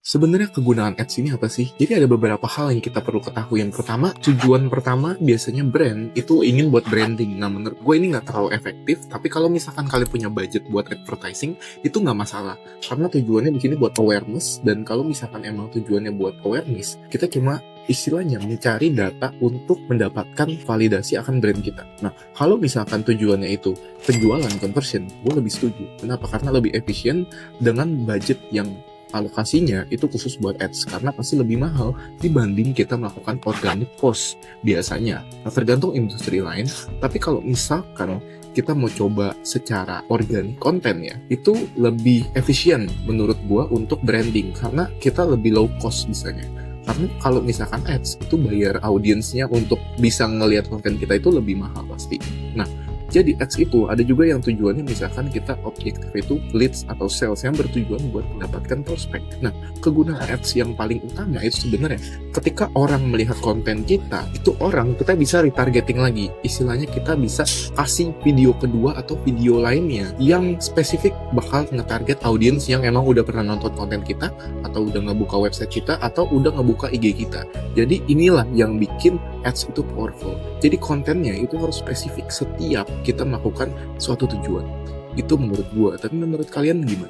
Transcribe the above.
Sebenarnya kegunaan ads ini apa sih? Jadi ada beberapa hal yang kita perlu ketahui. Yang pertama, tujuan pertama biasanya brand itu ingin buat branding. Nah, menurut gue ini nggak terlalu efektif, tapi kalau misalkan kalian punya budget buat advertising, itu nggak masalah. Karena tujuannya di sini buat awareness, dan kalau misalkan emang tujuannya buat awareness, kita cuma istilahnya mencari data untuk mendapatkan validasi akan brand kita. Nah, kalau misalkan tujuannya itu penjualan, conversion, gue lebih setuju. Kenapa? Karena lebih efisien dengan budget yang alokasinya itu khusus buat ads karena pasti lebih mahal dibanding kita melakukan organic post biasanya. Nah, tergantung industri lain, tapi kalau misalkan kita mau coba secara organic konten ya, itu lebih efisien menurut gua untuk branding karena kita lebih low cost misalnya. Karena kalau misalkan ads itu bayar audiensnya untuk bisa ngelihat konten kita itu lebih mahal pasti. Nah, jadi ads itu ada juga yang tujuannya misalkan kita objektif itu leads atau sales yang bertujuan buat mendapatkan prospek. Nah, kegunaan ads yang paling utama itu sebenarnya ketika orang melihat konten kita, itu orang kita bisa retargeting lagi. Istilahnya kita bisa kasih video kedua atau video lainnya yang spesifik bakal nge-target audiens yang emang udah pernah nonton konten kita atau udah ngebuka website kita atau udah ngebuka IG kita. Jadi inilah yang bikin ads itu powerful. Jadi kontennya itu harus spesifik setiap kita melakukan suatu tujuan. Itu menurut gua, tapi menurut kalian gimana?